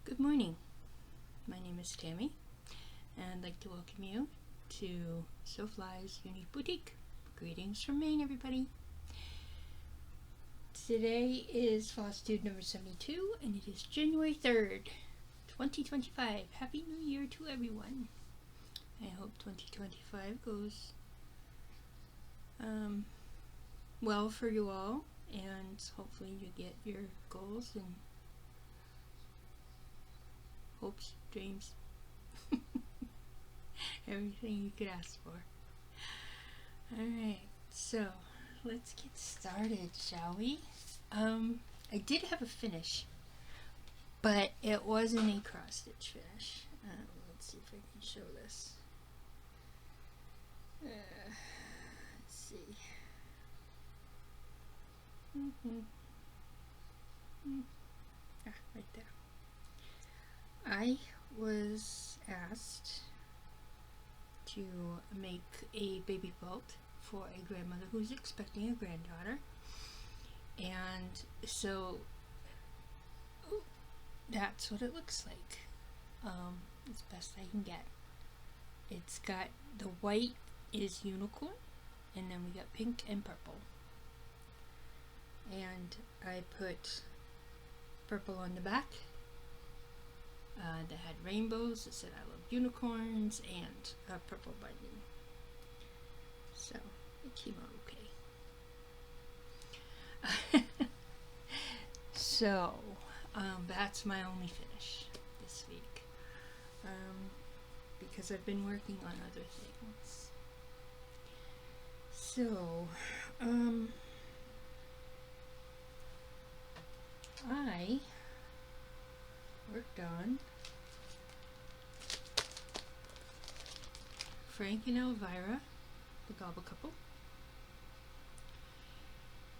Good morning. My name is Tammy, and I'd like to welcome you to SewFly's Unique Boutique. Greetings from Maine, everybody. Today is FlossTube number 72, and it is January 3rd, 2025. Happy New Year to everyone. I hope 2025 goes well for you all, and hopefully you get your goals and hopes, dreams, everything you could ask for. Alright, so let's get started, shall we? I did have a finish, but it wasn't a cross stitch finish. Let's see if I can show this. Let's see. Right there. I was asked to make a baby quilt for a grandmother who's expecting a granddaughter, and so that's what it looks like, as best I can get. It's got, the white is unicorn, and then we got pink and purple, and I put purple on the back that had rainbows that said I love unicorns, and a purple binding. So it came out okay. So that's my only finish this week, because I've been working on other things. So I worked on Frank and Elvira, the Gobble couple,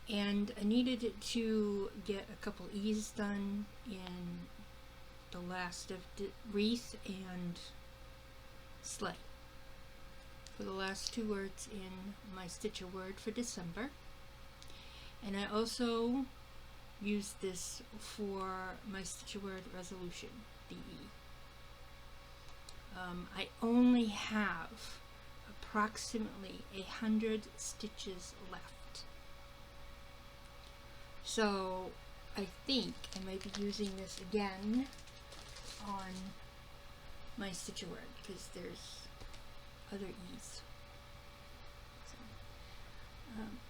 and I needed to get a couple E's done in the last of wreath and sleigh for the last two words in my Stitch a Word for December, and I also used this for my Stitch a Word resolution, the E. I only have approximately 100 stitches left, so I think I might be using this again on my Stitch a Word because there's other E's.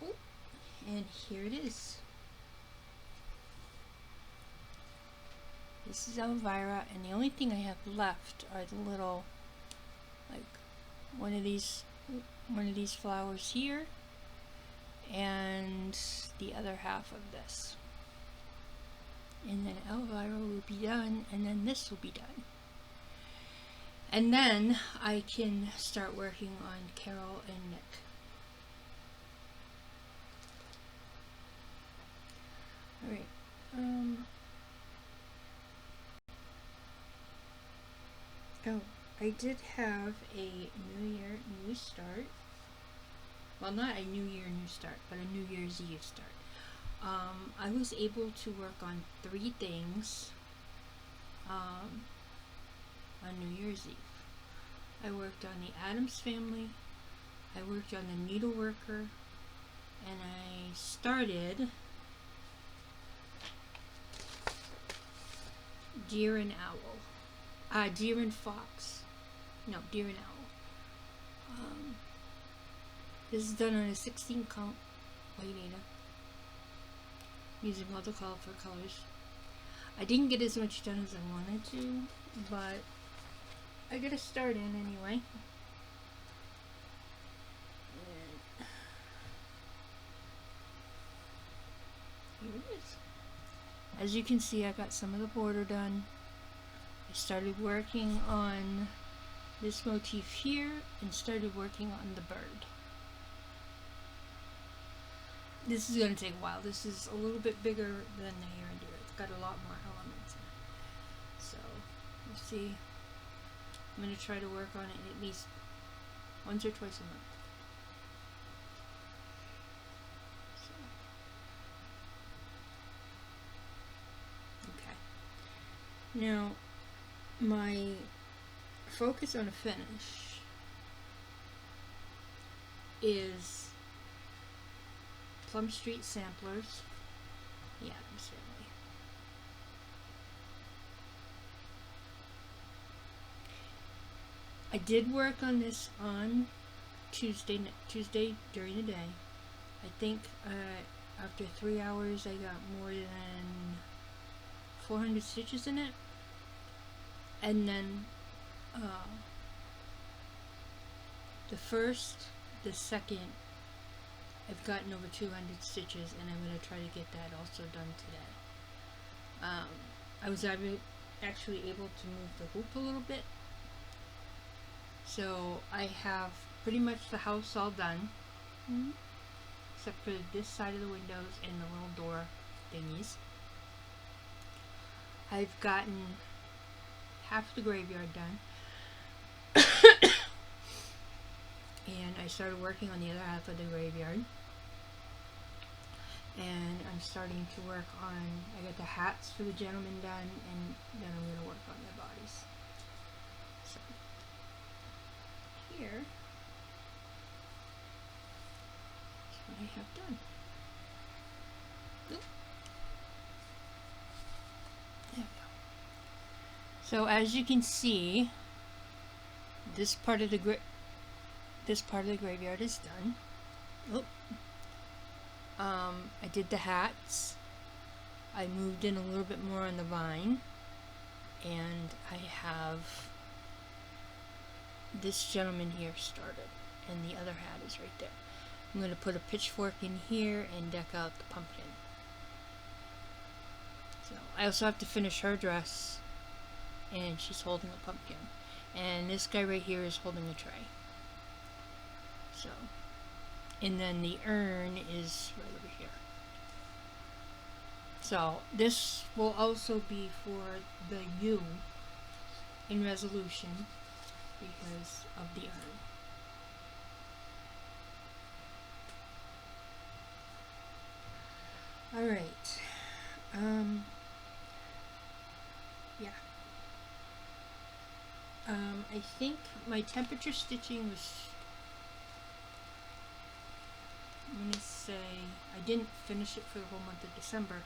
So, and here it is. This is Elvira, and the only thing I have left are the little, like one of these flowers here, and the other half of this. And then Elvira will be done, and then this will be done. And then I can start working on Carol and Nick. Alright, oh, I did have a New Year, New Start. Well, not a New Year, New Start, but a New Year's Eve start. I was able to work on 3 things on New Year's Eve. I worked on the Addams Family, I worked on the Needleworker, and I started Deer and Owl. Deer and Fox. No, Deer and Owl. This is done on a 16 count white Nina, using all the colorful colors. I didn't get as much done as I wanted to, but I got a start in anyway. And here it is. As you can see, I got some of the border done. I started working on this motif here and started working on the bird. This is going to take a while. This is a little bit bigger than the hare and deer. It's got a lot more elements in it. So, you see, I'm going to try to work on it at least once or twice a month. So. Okay. Now, my focus on a finish is Plum Street Samplers. Yeah, certainly. I did work on this on Tuesday during the day. I think after 3 hours I got more than 400 stitches in it. And then the first, the second, I've gotten over 200 stitches, and I'm going to try to get that also done today. I was actually able to move the hoop a little bit. So I have pretty much the house all done, except for this side of the windows and the little door thingies. I've gotten half the graveyard done. And I started working on the other half of the graveyard. And I'm starting to work on, I got the hats for the gentlemen done, and then I'm going to work on their bodies. So, here is what I have done. Oop. There we go. So as you can see, this part of the graveyard is done. Oh. I did the hats. I moved in a little bit more on the vine, and I have this gentleman here started, and the other hat is right there. I'm going to put a pitchfork in here and deck out the pumpkin. So I also have to finish her dress, and she's holding a pumpkin, and this guy right here is holding a tray. So, and then the urn is right over here. So this will also be for the U in resolution because of the urn. Alright. Yeah. I think my temperature stitching was, I'm going to say, I didn't finish it for the whole month of December,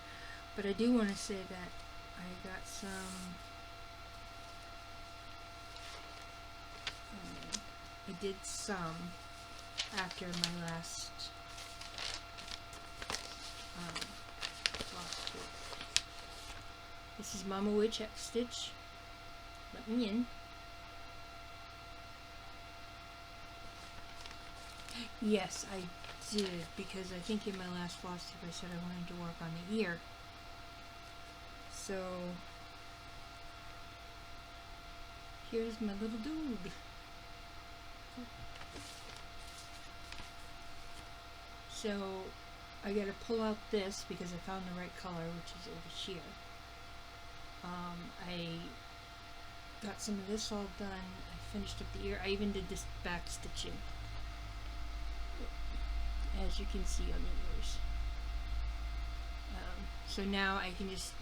but I do want to say that I got some, I did some after my last FlossTube. This is Mama Witch Xstitch. Let me in. Yes, I did, because I think in my last FlossTube I said I wanted to work on the ear. So here's my little dude. So I gotta pull out this because I found the right color, which is over here. I got some of this all done. I finished up the ear. I even did this back stitching, as you can see on the ears. So now I can just,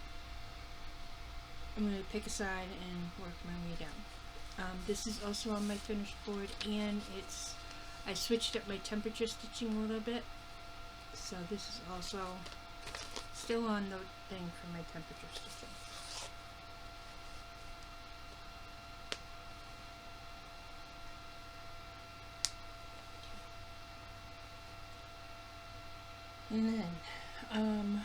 I'm going to pick a side and work my way down. This is also on my finished board, and it's, I switched up my temperature stitching a little bit. So this is also still on the thing for my temperature stitching. And then,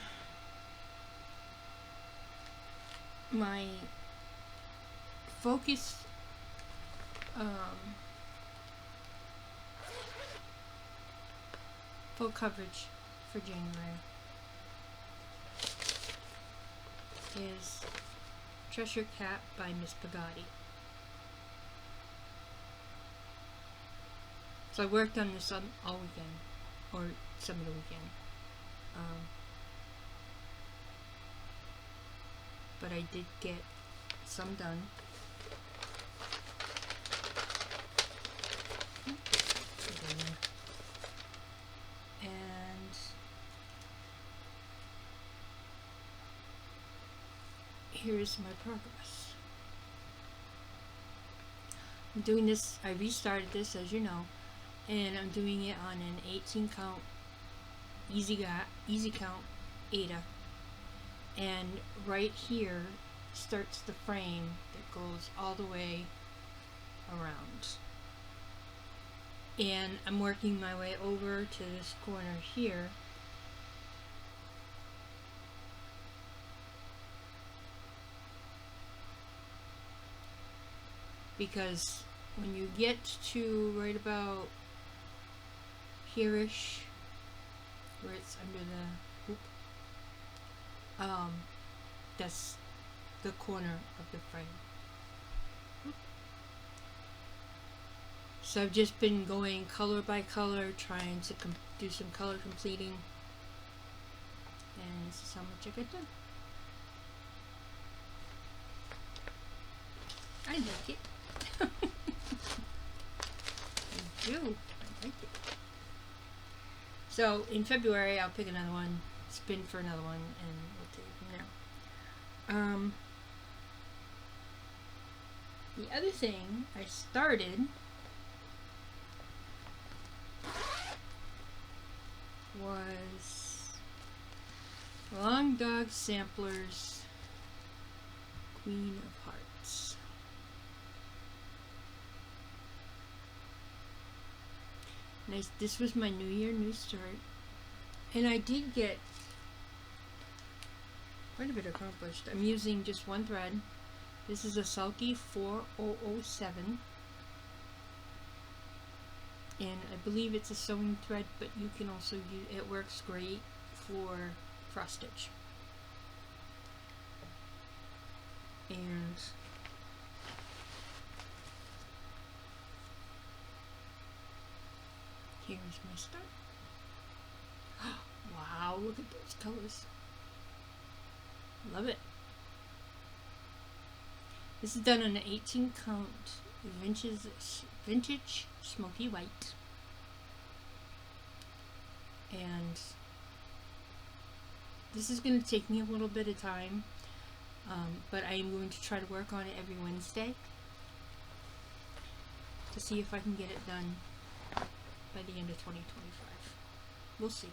my focus, full coverage for January is Cheshire Cat by Miss Perggotty. So I worked on this all weekend, or some of the weekend. But I did get some done. And here's my progress. I'm doing this, I restarted this as you know, and I'm doing it on an 18 count easy count Ada, and right here starts the frame that goes all the way around, and I'm working my way over to this corner here, because when you get to right about here-ish, where it's under the hoop, that's the corner of the frame. So I've just been going color by color, trying to do some color completing, and this is how much I got done. I like it. I do. I like it. So in February I'll pick another one, spin for another one, and we'll take it from there. The other thing I started was Long Dog Sampler's Queen of Hearts. Nice. This was my New Year, New Start, and I did get quite a bit accomplished. I'm using just one thread. This is a Sulky 4007, and I believe it's a sewing thread, but you can also use it. Works great for cross stitch. And here's my start. Wow, look at those colors. Love it. This is done on an 18 count vintage smoky white. And this is going to take me a little bit of time, but I am going to try to work on it every Wednesday to see if I can get it done by the end of 2025. We'll see.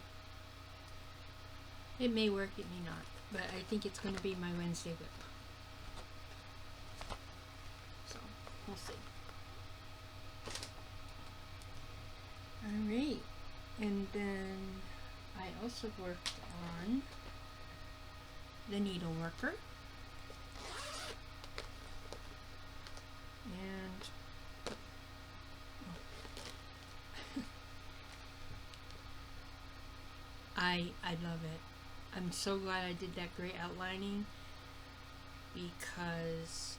It may work, it may not, but I think it's going to be my Wednesday whip. So, we'll see. Alright, and then I also worked on the needle worker. And I love it. I'm so glad I did that gray outlining, because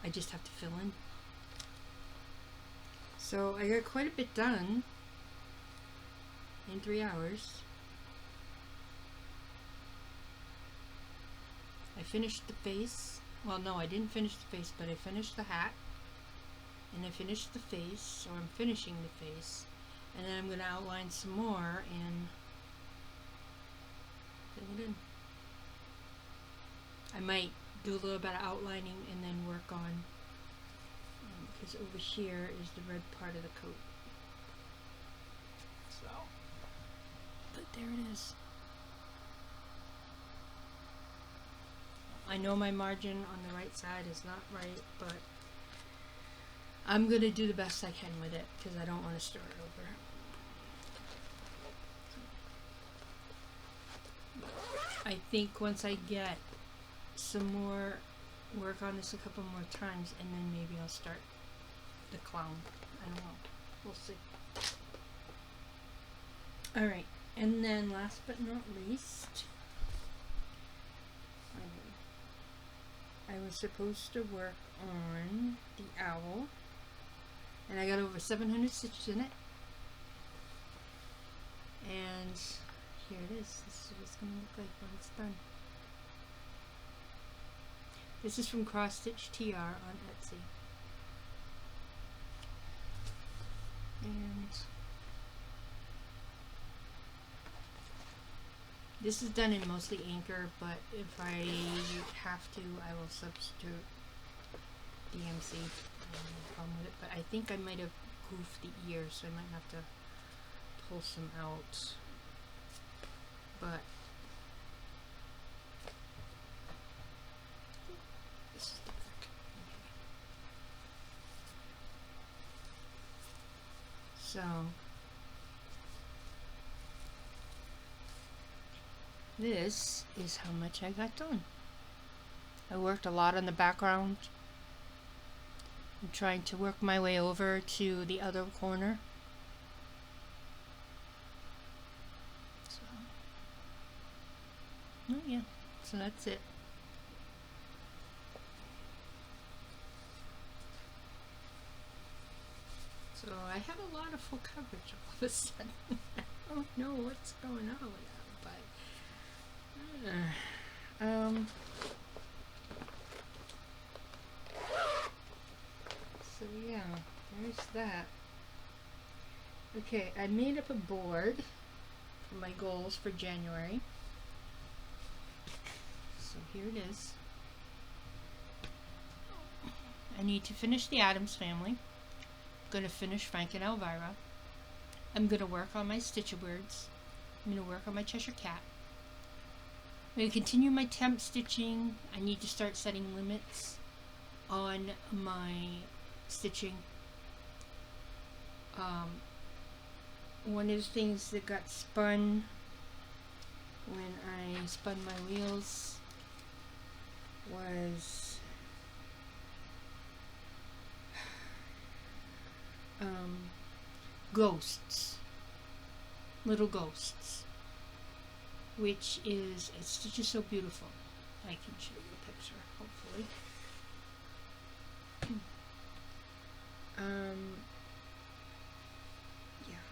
I just have to fill in. So I got quite a bit done in 3 hours. I finished the face. Well, no, I didn't finish the face, but I finished the hat, and I finished the face, or I'm finishing the face, and then I'm going to outline some more and fill it in. I might do a little bit of outlining and then work on, because over here is the red part of the coat. So, but there it is. I know my margin on the right side is not right, but I'm going to do the best I can with it, because I don't want to start over. I think once I get some more work on this a couple more times, and then maybe I'll start the clown. I don't know. We'll see. Alright, and then last but not least, I was supposed to work on the owl, and I got over 700 stitches in it, and here it is. This is what it's going to look like when it's done. This is from Xstitch TR on Etsy. And this is done in mostly anchor, but if I have to, I will substitute DMC. I don't have a problem with it, but I think I might have goofed the ear, so I might have to pull some out. But this is the back. So this is how much I got done. I worked a lot on the background. I'm trying to work my way over to the other corner. So, oh yeah, so that's it. So I have a lot of full coverage all of a sudden. I don't know what's going on with that, but so yeah, there's that. Okay, I made up a board for my goals for January. So here it is. I need to finish the Addams Family. I'm going to finish Frank and Elvira. I'm going to work on my Stitch Words. I'm going to work on my Cheshire Cat. I'm going to continue my temp stitching. I need to start setting limits on my stitching. One of the things that got spun when I spun my wheels was ghosts, little ghosts, which is, Stitch is so beautiful. I can show you a picture, hopefully. Yeah.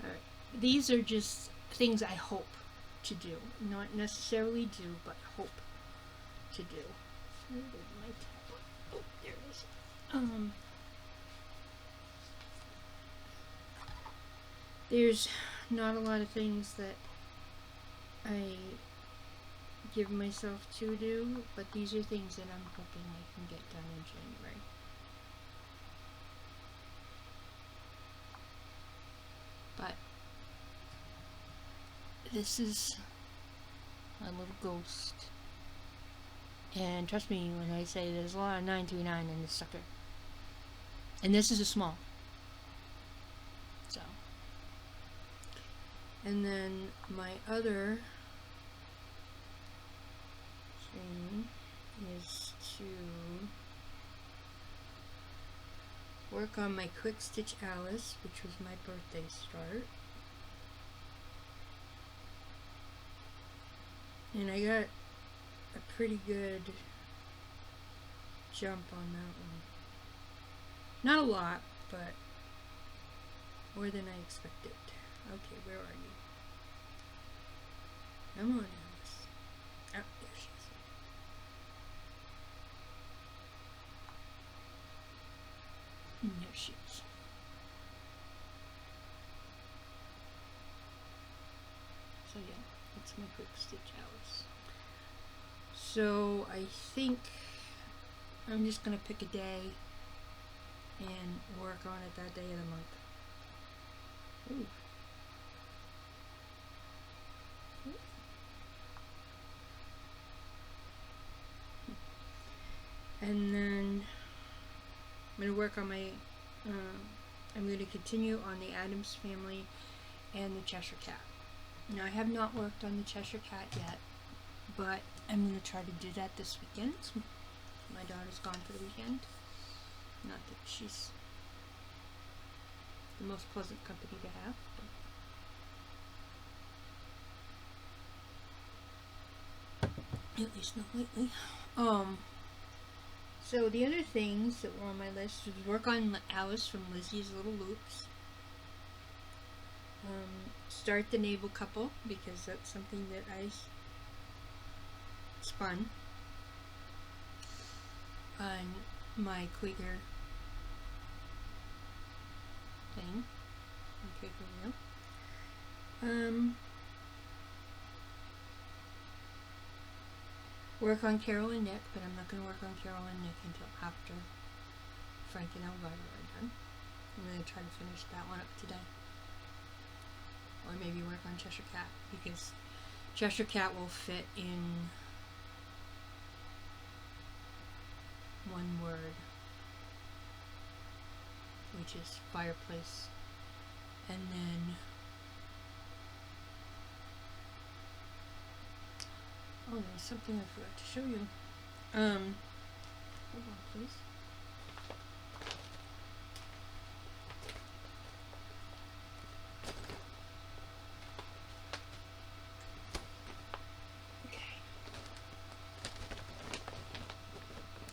Alright, these are just things I hope to do, not necessarily do, but hope to do. Where did my tablet? Oh, there it is. There's not a lot of things that I give myself to do, but these are things that I'm hoping I can get done in January. But this is my little ghost. And trust me when I say there's a lot of 939 in this sucker. And this is a small. So. And then my other thing is to work on my Quick Stitch Alice, which was my birthday start. And I got a pretty good jump on that one. Not a lot, but more than I expected. Okay, where are you? Come on, Alice. Oh, there she is. And there she is. So yeah, that's my Quick Stitch Alice. So I think I'm just going to pick a day and work on it that day of the month. Ooh. And then I'm going to work on my, I'm going to continue on the Addams Family and the Cheshire Cat. Now I have not worked on the Cheshire Cat yet, but I'm going to try to do that this weekend. My daughter's gone for the weekend. Not that she's the most pleasant company to have, but at least not lately. So the other things that were on my list was work on Alice from Lizzie's Little Loops. Start the navel couple, because that's something that I spun on my Quaker thing, on Quaker wheel. work on Carol and Nick, but I'm not going to work on Carol and Nick until after Frank and Elvira are done. I'm going to try to finish that one up today. Or maybe work on Cheshire Cat, because Cheshire Cat will fit in one word, which is fireplace. And then, oh, there's something I forgot to show you. Hold on, please.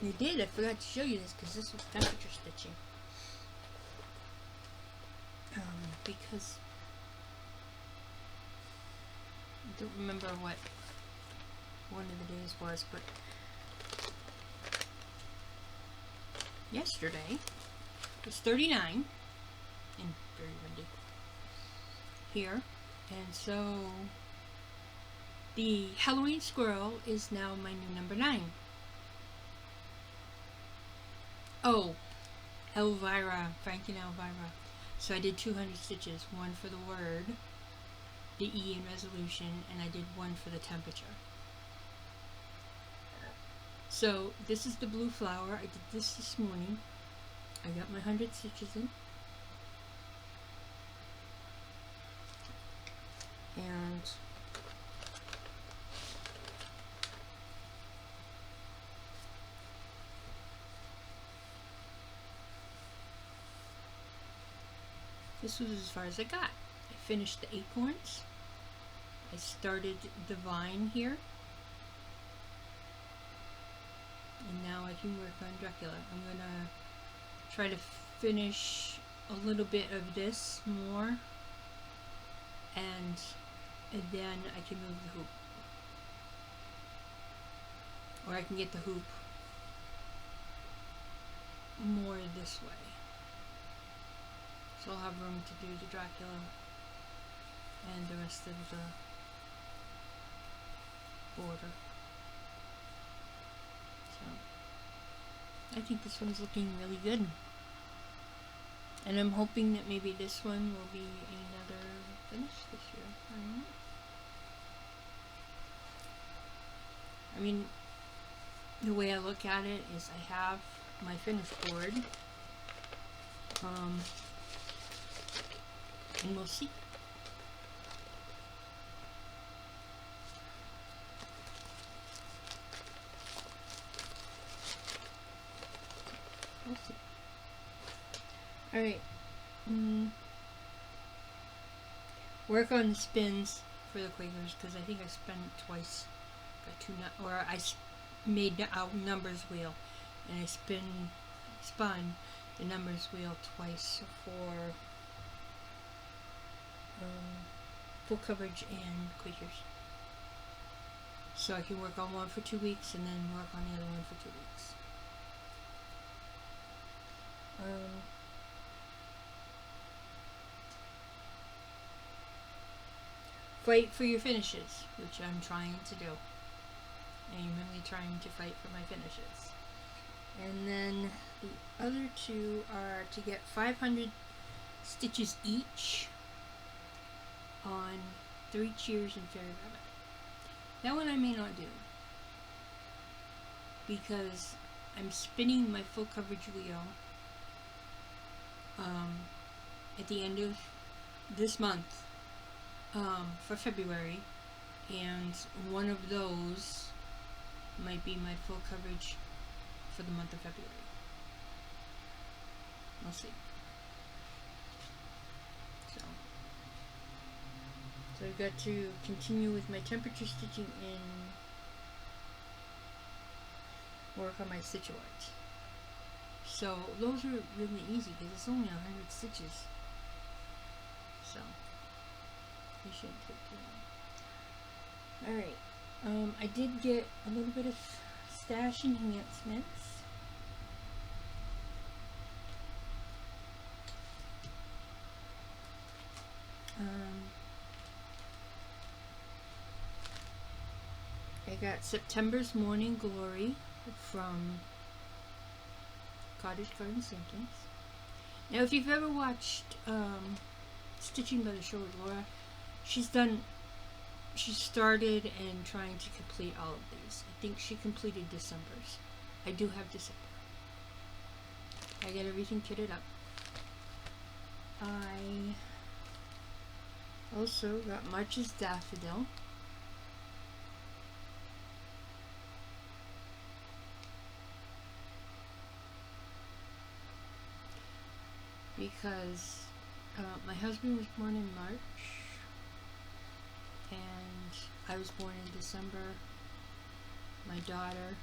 I did. I forgot to show you this because this was temperature stitching. Because I don't remember what one of the days was, but yesterday it was 39 and very windy here, and so the Halloween squirrel is now my new number 9. Oh, Elvira, Frank and Elvira. So I did 200 stitches, one for the word, the E in resolution, and I did one for the temperature. So this is the blue flower. I did this morning. I got my 100 stitches in. And this was as far as I got. I finished the acorns. I started the vine here. And now I can work on Dracula. I'm gonna try to finish a little bit of this more. And then I can move the hoop. Or I can get the hoop more this way. So I'll have room to do the Dracula and the rest of the border. So I think this one's looking really good. And I'm hoping that maybe this one will be another finish this year. I don't know. I mean, the way I look at it is I have my finished board. And we'll see. We'll see. Alright. Work on the spins for the Quakers, because I think I spent it twice. Got I made a numbers wheel, and I spun the numbers wheel twice for full coverage and Quakers. So I can work on one for 2 weeks and then work on the other one for 2 weeks. Fight for your finishes, which I'm trying to do. I'm really trying to fight for my finishes. And then the other two are to get 500 stitches each on 3 Cheers and Fairy Rabbit. That one I may not do, because I'm spinning my full coverage wheel at the end of this month for February, and one of those might be my full coverage for the month of February. We'll see. So I've got to continue with my temperature stitching and work on my stitch art. So those are really easy because it's only 100 stitches. So it shouldn't take too long. Alright, I did get a little bit of stash enhancements. I got September's Morning Glory from Cottage Garden Symptoms. Now, if you've ever watched Stitching by the Shore with Laura, she started and trying to complete all of these. I think she completed December's. I do have December. I got everything kitted up. I also got March's Daffodil. Because my husband was born in March and I was born in December. My daughter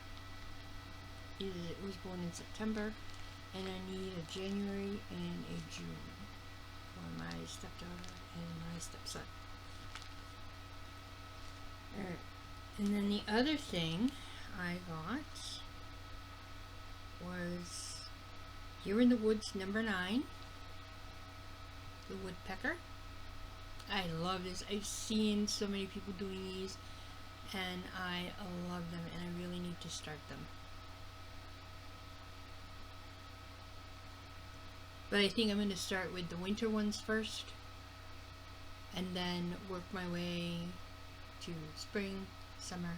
was born in September, and I need a January and a June for my stepdaughter and my stepson. Alright, and then the other thing I got was Here in the Woods #9. The woodpecker. I love this. I've seen so many people doing these and I love them, and I really need to start them. But I think I'm going to start with the winter ones first and then work my way to spring, summer,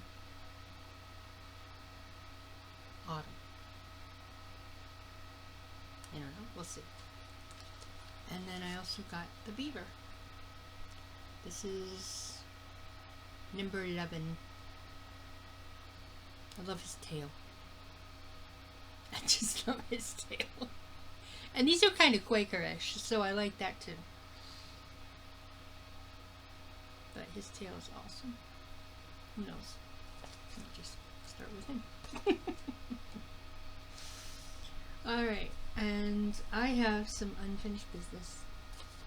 autumn. I don't know, we'll see. And then I also got the beaver. This is number 11. I love his tail. I just love his tail. And these are kind of Quakerish, so I like that too. But his tail is awesome. Who knows? I'll just start with him. Alright, and I have some unfinished business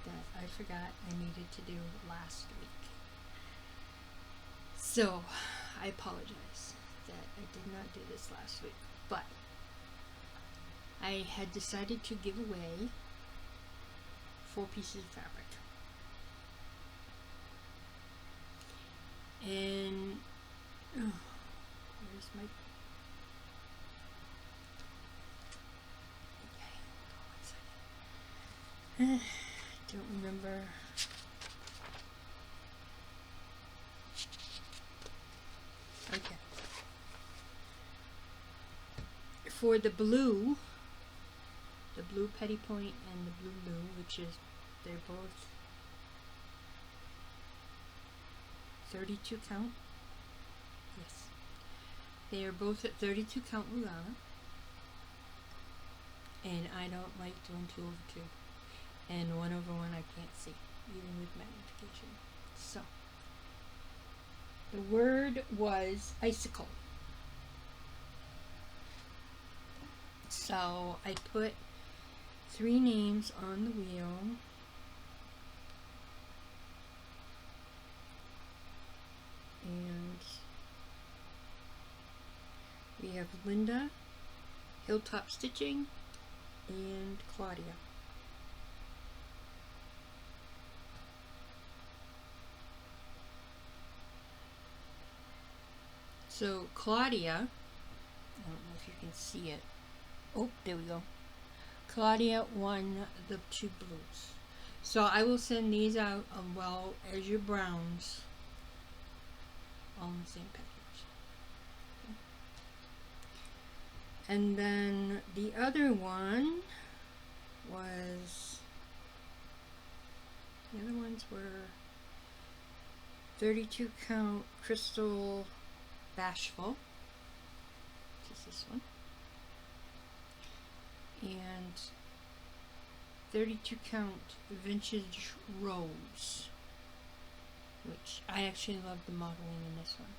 that I forgot I needed to do last week. So, I apologize that I did not do this last week, but I had decided to give away 4 pieces of fabric. And where's my don't remember. Okay. For the blue petty point and the blue, which is, they're both 32 count. Yes. They are both at 32 count Lugana. And I don't like doing 2/2. And 1/1 I can't see, even with magnification. So, the word was icicle. So, I put 3 names on the wheel. And we have Linda, Hilltop Stitching, and Claudia. So Claudia, I don't know if you can see it. Oh, there we go. Claudia won the 2 blues. So I will send these out well as your browns on the same package. Okay. And then the other one was, the other ones were 32 count Crystal Bashful, which is this one, and 32 count Vintage Rose, which I actually love the modeling in this one.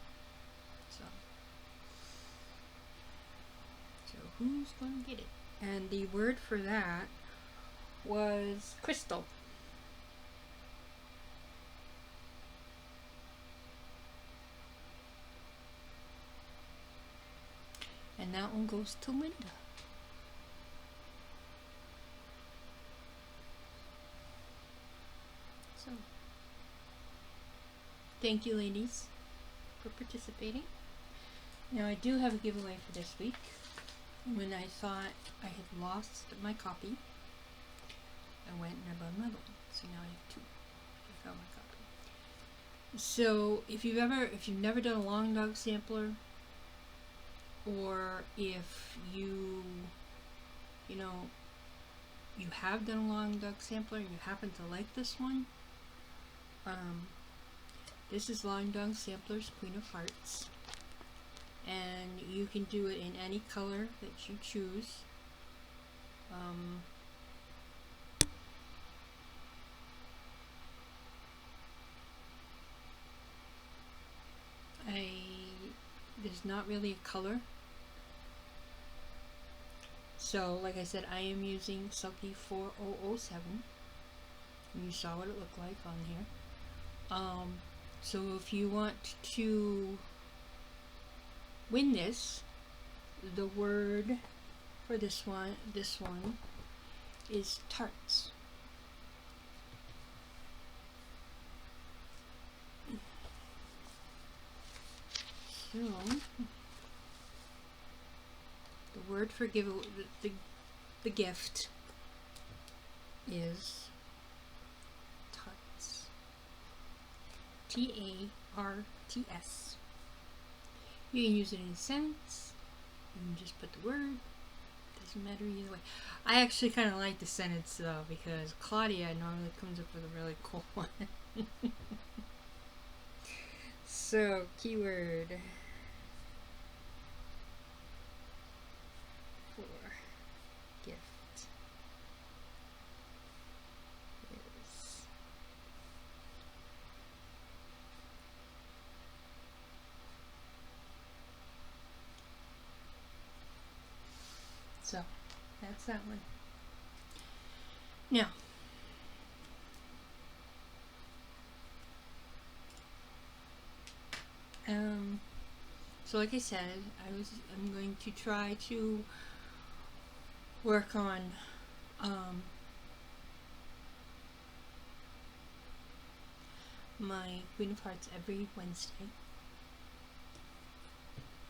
So who's gonna get it? And the word for that was crystal. And that one goes to Linda. So, thank you ladies for participating. Now I do have a giveaway for this week. When I thought I had lost my copy, I went and I bought another one. So now I have two. I found my copy. So if you've never done a long dog sampler, or if you have done a long dog sampler and you happen to like this one, this is Long Dog Sampler's Queen of Hearts, and you can do it in any color that you choose. There's not really a color. So, like I said, I am using Sulky 4007. And you saw what it looked like on here. So if you want to win this, the word for this one is tarts. So the word for the gift is tarts. T-A-R-T-S. You can use it in a sentence. You can just put the word. Doesn't matter either way. I actually kind of like the sentence though, because Claudia normally comes up with a really cool one. So, keyword for gift is so that's that one. Now, so like I said, I'm going to try to work on my Queen of Hearts every Wednesday,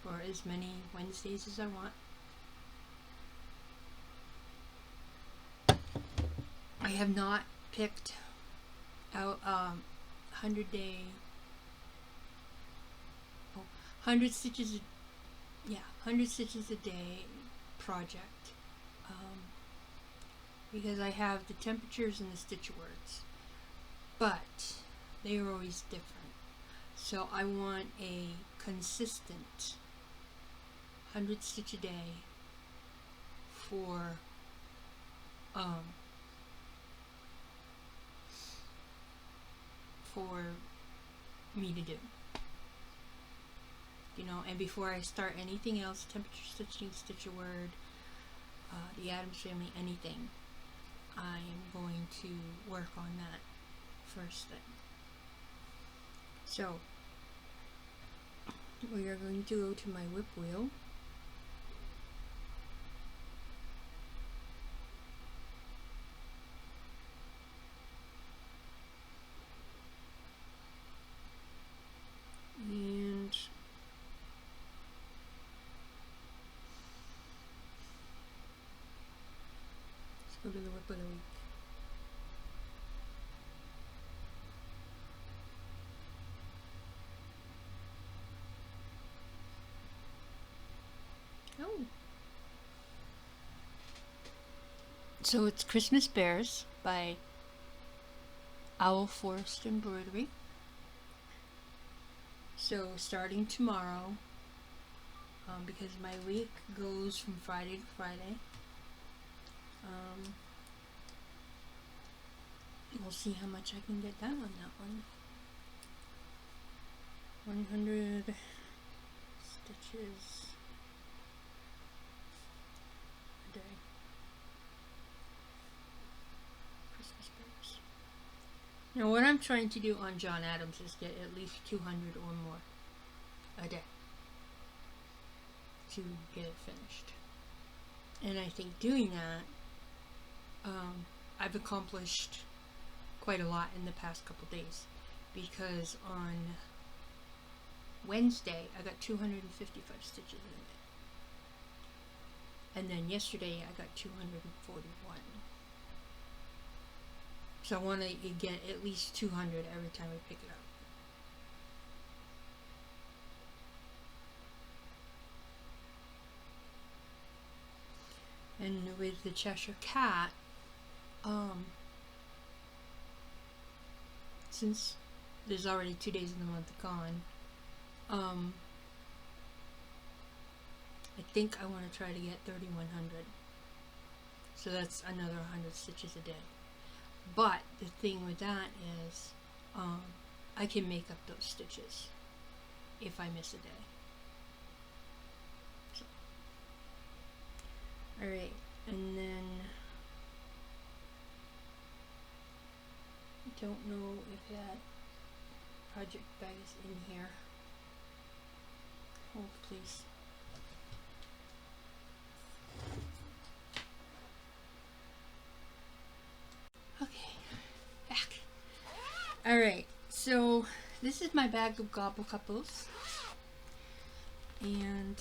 or as many Wednesdays as I want. I have not picked out 100 stitches a day project, because I have the temperatures and the stitch words, but they are always different. So I want a consistent 100 stitch a day for me to do. And before I start anything else, temperature stitching, stitch a word, the Addams Family, anything, I'm going to work on that first thing. So, we are going to go to my whip wheel. And let's go to the whip of the week. Oh. So it's Christmas Bears by Owl Forest Embroidery. So starting tomorrow, because my week goes from Friday to Friday, we'll see how much I can get done on that one. 100 stitches a day. Christmas Bears. Now what I'm trying to do on John Adams is get at least 200 or more a day to get it finished. And I think doing that, I've accomplished quite a lot in the past couple days, because on Wednesday, I got 255 stitches in it. And then yesterday, I got 241. So I want to get at least 200 every time I pick it up. And with the Cheshire cat, since there's already 2 days in the month gone, I think I want to try to get 3,100. So that's another 100 stitches a day. But the thing with that is, I can make up those stitches if I miss a day. So. Alright, and then I don't know if that project bag is in here. Hold please. Okay, back. Alright, so this is my bag of gobble couples. And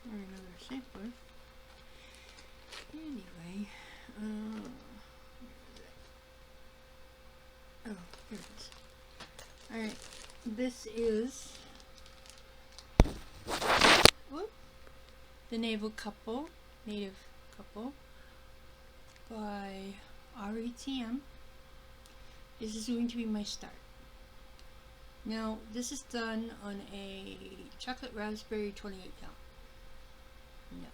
or another sampler. Anyway, oh, here it is. Alright, this is the native couple by Aury TM. This is going to be my start. Now, this is done on a chocolate raspberry 28 count. No.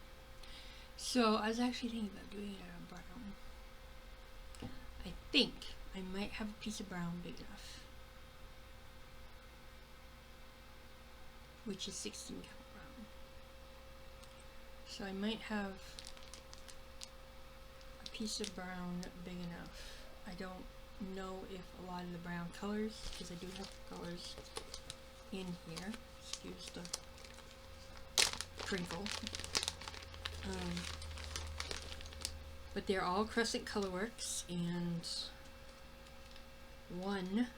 So, I was actually thinking about doing it on brown. I think I might have a piece of brown big enough. Which is 16 count brown. So, I might have a piece of brown big enough. I don't know if a lot of the brown colors, because I do have colors in here, excuse the crinkle, but they're all Crescent Colorworks and one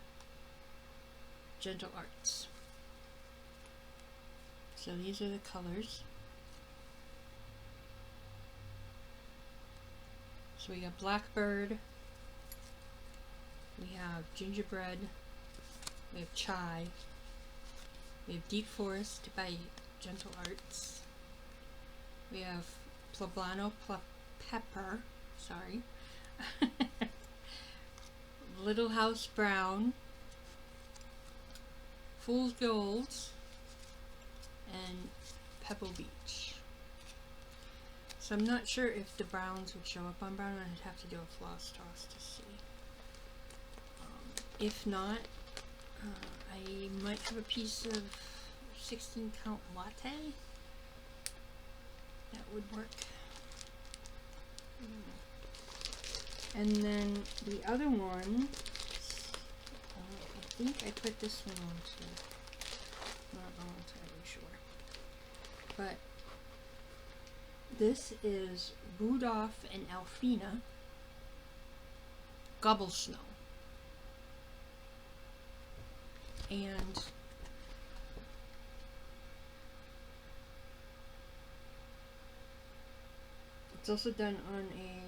Gentle Arts. So these are the colors. So we got Blackbird, we have Gingerbread, we have Chai, we have Deep Forest by Gentle Arts, we have Poblano Pepper, sorry, Little House Brown, Fool's Gold, and Pebble Beach. So I'm not sure if the browns would show up on brown. I'd have to do a floss toss to see. If not, I might have a piece of 16 count latte. That would work. And then the other one, I think I put this one on too. Not entirely sure. But this is Rudolph and Alfina Gobble Snow. And it's also done on a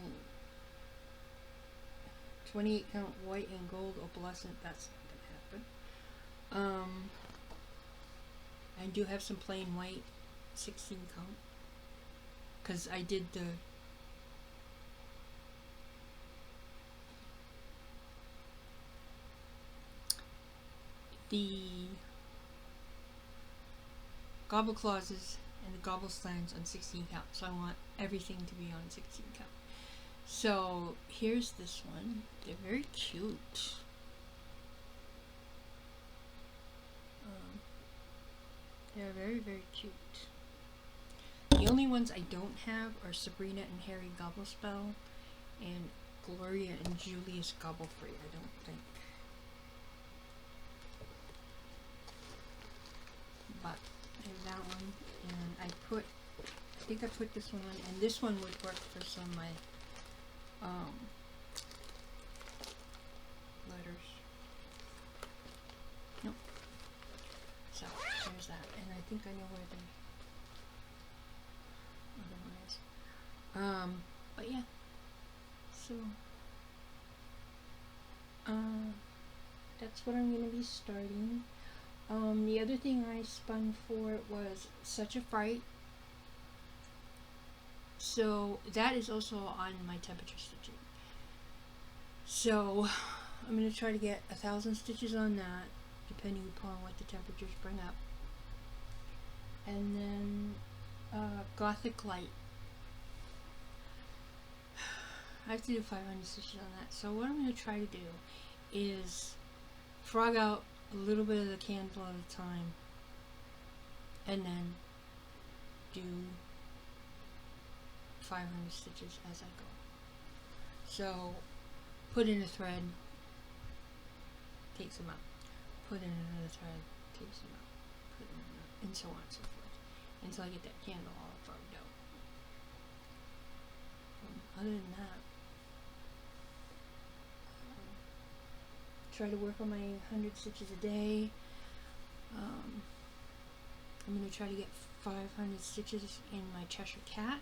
28 count white and gold opalescent. That's not gonna happen. I do have some plain white 16 count because I did the Gobble Clauses and the GobbleSteins on 16 count, so I want everything to be on 16 count. So here's this one. They're very cute. They're very, very cute. The only ones I don't have are Sabrina and Harry Gobblespell and Gloria and Julius Gobblefree, I don't think. But I have that one, and I think I put this one on, and this one would work for some of my letters. Nope. So there's that, and I think I know where the other one is. But yeah. So that's what I'm gonna be starting. The other thing I spun for was Such a Fright. So that is also on my temperature stitching. So I'm going to try to get 1,000 stitches on that, depending upon what the temperatures bring up. And then Gothic Light. I have to do 500 stitches on that. So what I'm going to try to do is frog out a little bit of the candle at a time, and then do 500 stitches as I go. So put in a thread, take some out, put in another thread, take some out, put in another, and so on and so forth, until I get that candle all frogged out. Other than that, try to work on my 100 stitches a day. I'm going to try to get 500 stitches in my Cheshire cat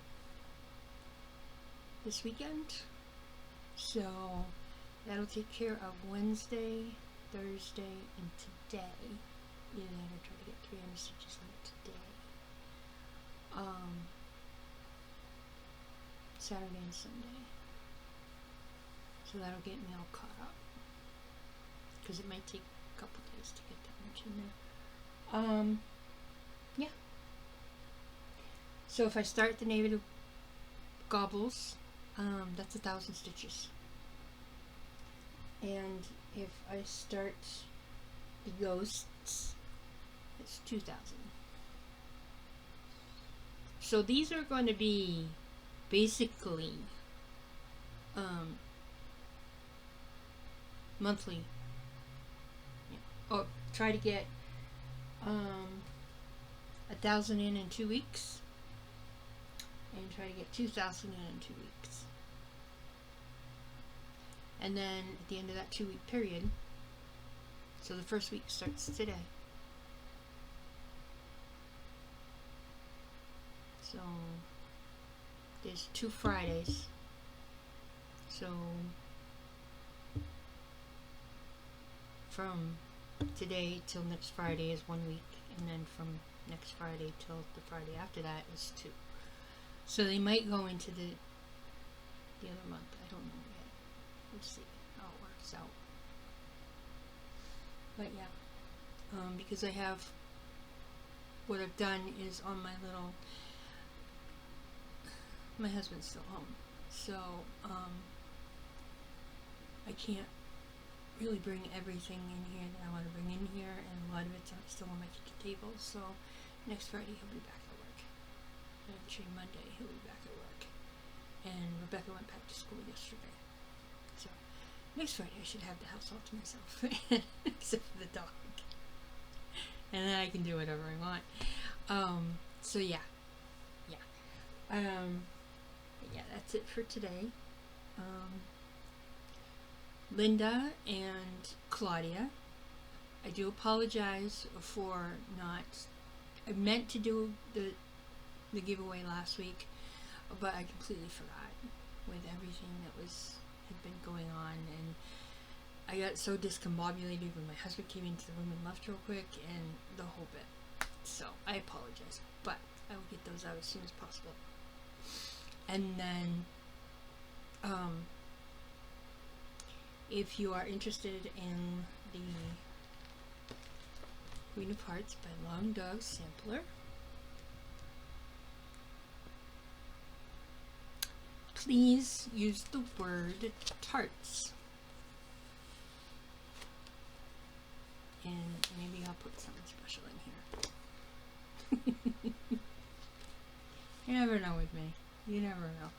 this weekend. So that'll take care of Wednesday, Thursday, and today. Yeah, I'm going to try to get 300 stitches in today. Saturday and Sunday. So that'll get me all caught up, because it might take a couple days to get that much in there. Yeah. So if I start the native gobbles, that's 1,000 stitches. And if I start the ghosts, it's 2,000. So these are going to be basically monthly. Or try to get 1,000 in 2 weeks, and try to get 2,000 in 2 weeks. And then at the end of that 2-week period, so the first week starts today. So there's 2 Fridays. So from today till next Friday is 1 week, and then from next Friday till the Friday after that is 2. So they might go into the other month. I don't know yet. We'll see how it works out. But yeah, because I have, what I've done is on my little, my husband's still home, so I can't really bring everything in here that I want to bring in here, and a lot of it's still on my kitchen table. So next Friday he'll be back at work, and actually Monday he'll be back at work, and Rebecca went back to school yesterday, so next Friday I should have the house all to myself except for the dog, and then I can do whatever I want. So yeah, that's it for today. Linda and Claudia, I do apologize for not, I meant to do the giveaway last week, but I completely forgot with everything that had been going on, and I got so discombobulated when my husband came into the room and left real quick, and the whole bit. So I apologize, but I will get those out as soon as possible. And then if you are interested in the Queen of Hearts by Long Dog sampler, please use the word tarts. And maybe I'll put something special in here. You never know with me. You never know.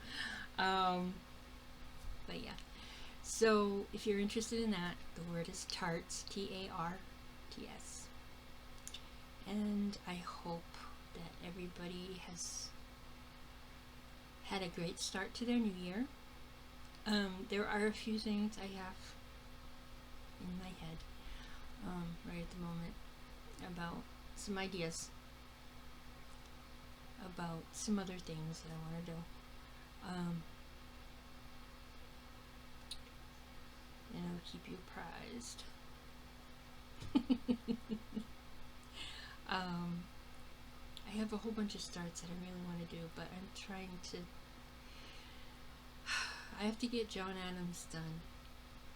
But yeah. So if you're interested in that, the word is tarts, T-A-R-T-S. And I hope that everybody has had a great start to their new year. There are a few things I have in my head right at the moment about some ideas about some other things that I want to do. And I'll keep you apprised. I have a whole bunch of starts that I really want to do, but I'm trying to. I have to get John Adams done,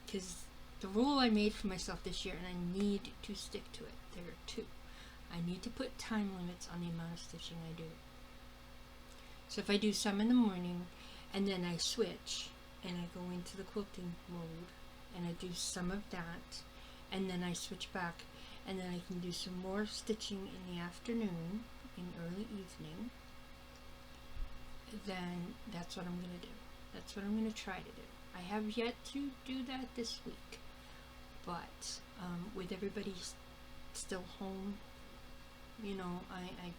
because the rule I made for myself this year, and I need to stick to it. There are two. I need to put time limits on the amount of stitching I do. So if I do some in the morning, and then I switch, and I go into the quilting mode, and I do some of that, and then I switch back, and then I can do some more stitching in the afternoon, in early evening, then that's what I'm going to do. That's what I'm going to try to do. I have yet to do that this week, but with everybody still home, you know, I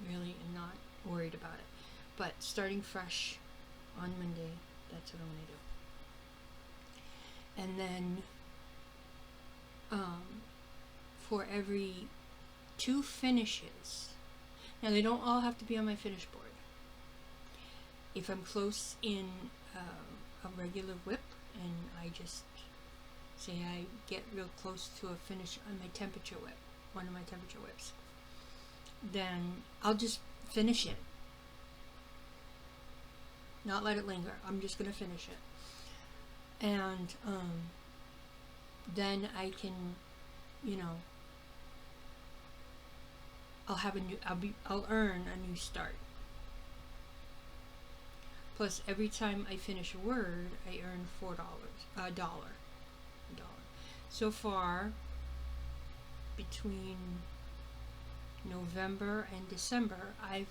really am not worried about it. But starting fresh on Monday, that's what I'm going to do. And then for every 2 finishes, now they don't all have to be on my finish board. If I'm close in a regular whip, and I just say I get real close to a finish on my temperature whip, one of my temperature whips, then I'll just finish it. Not let it linger. I'm just going to finish it. And then I can, you know, I'll earn a new start. Plus, every time I finish a word, I earn $4, a dollar. So far, between November and December, I've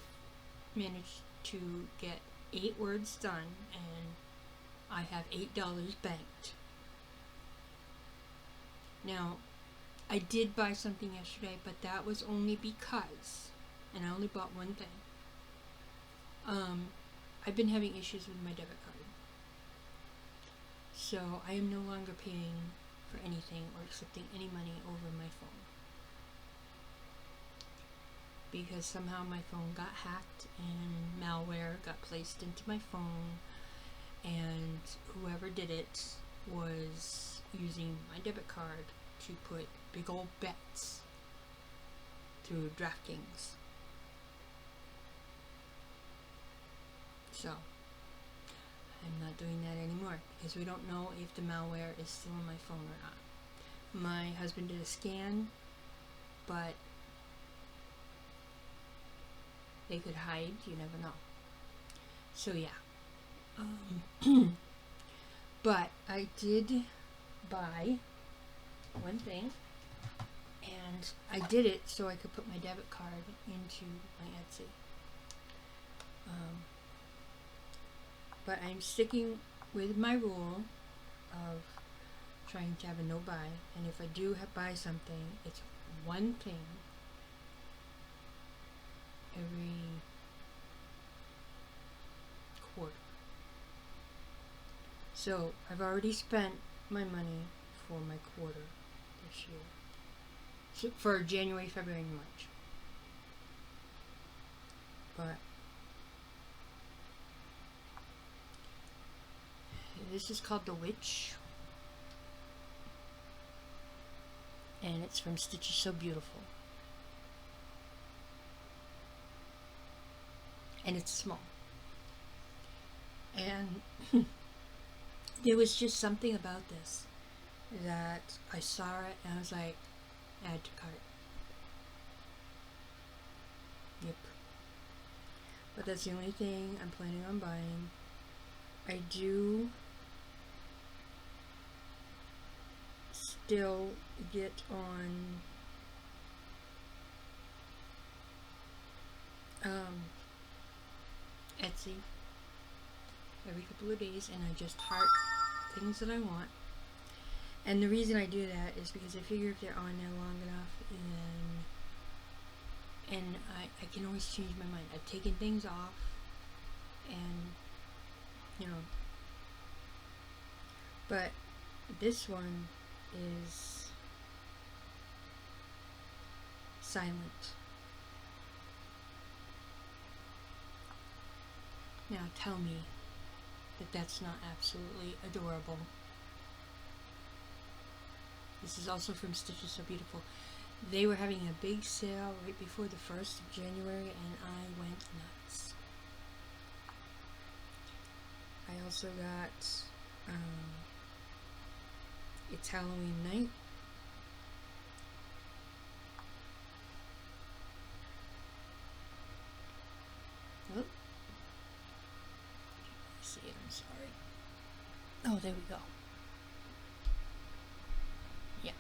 managed to get 8 words done, and I have $8 banked. Now, I did buy something yesterday, but that was only because, and I only bought one thing. I've been having issues with my debit card. So I am no longer paying for anything or accepting any money over my phone. Because somehow my phone got hacked and malware got placed into my phone, and whoever did it was using my debit card to put big old bets through DraftKings. So, I'm not doing that anymore, because we don't know if the malware is still on my phone or not. My husband did a scan, but they could hide, you never know. So yeah. But I did buy one thing, and I did it so I could put my debit card into my Etsy. But I'm sticking with my rule of trying to have a no buy, and if I do buy something, it's one thing every quarter. So I've already spent my money for my quarter this year, so for January, February, and March. But this is called The Witch, and it's from Stitch Is So Beautiful, and it's small. And there was just something about this that I saw it and I was like, add to cart. Yep. But that's the only thing I'm planning on buying. I do still get on Etsy every couple of days, and I just heart things that I want. And the reason I do that is because I figure if they're on there long enough, and I can always change my mind. I've taken things off, and you know. But this one is silent. Now tell me that that's not absolutely adorable. This is also from Stitches So Beautiful. They were having a big sale right before the 1st of January and I went nuts. I also got It's Halloween Night. Oh, see it, I'm sorry. Oh, there we go. Yeah.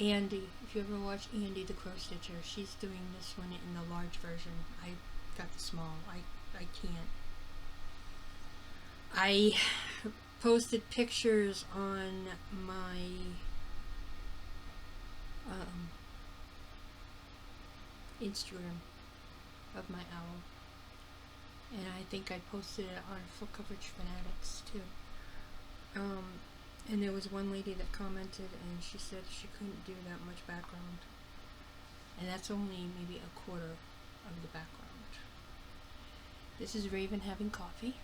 Andy, if you ever watch Andy the Crow Stitcher, she's doing this one in the large version. I got the small. I can't. I posted pictures on my Instagram of my owl, and I think I posted it on Full Coverage Fanatics too. And there was one lady that commented and she said she couldn't do that much background, and that's only maybe a quarter of the background. This is Raven having coffee.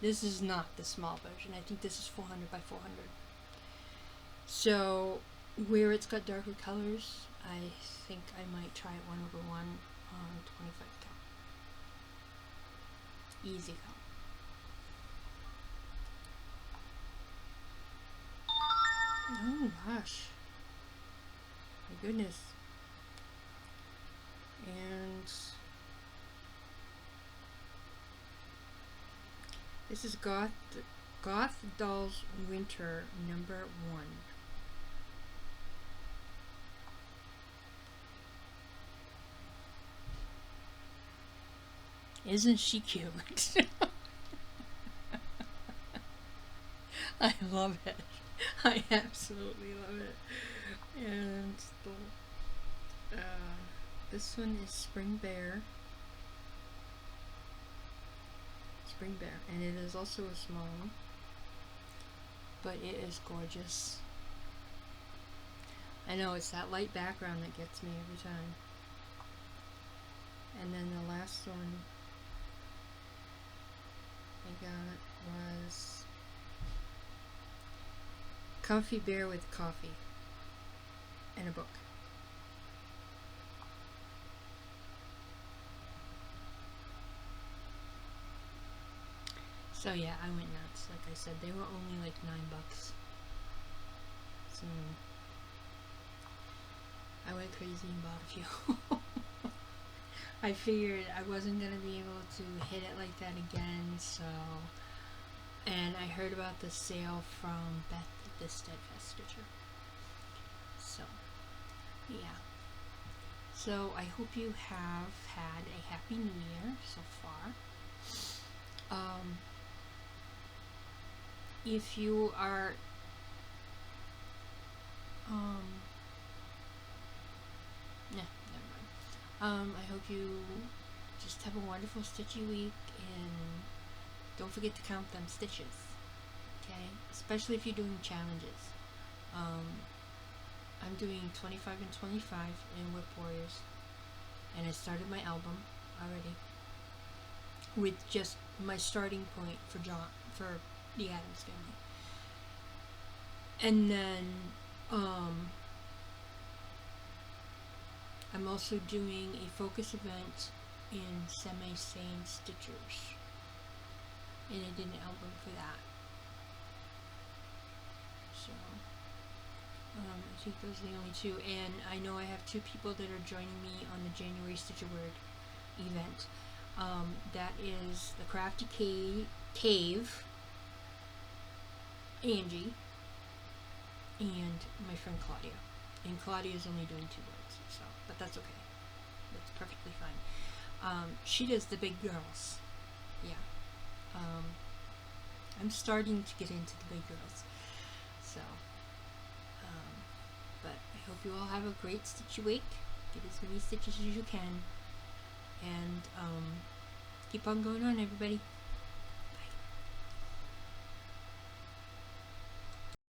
This is not the small version. I think this is 400 by 400. So where it's got darker colors, I think I might try it 1/1 on 25 count. Easy count. Oh gosh. My goodness. And this is Goth Dolls Winter #1. Isn't she cute? I love it. I absolutely love it. And this one is Spring Bear. Spring Bear, and it is also a small one, but it is gorgeous. I know, it's that light background that gets me every time. And then the last one I got was Comfy Bear with Coffee and a book. So yeah, I went nuts. Like I said, they were only like $9. So I went crazy and bought a few. I figured I wasn't gonna be able to hit it like that again, so. And I heard about the sale from Beth, the Steadfast Stitcher. So yeah. So I hope you have had a happy new year so far. If you are never mind. I hope you just have a wonderful stitchy week, and don't forget to count them stitches, okay? Especially if you're doing challenges. I'm doing 25 and 25 in Whip Warriors, and I started my album already with just my starting point for the Addams Family. And then I'm also doing a focus event in Semi-Sane Stitchers, and I did an album for that. So I think those are the only two, and I know I have 2 people that are joining me on the January Stitch Award event. That is the Crafty Cave, Angie, and my friend Claudia. And Claudia's only doing 2 words, so, but that's okay. That's perfectly fine. She does the big girls. Yeah. I'm starting to get into the big girls. So, but I hope you all have a great stitchy week. Get as many stitches as you can. and keep on going on, everybody.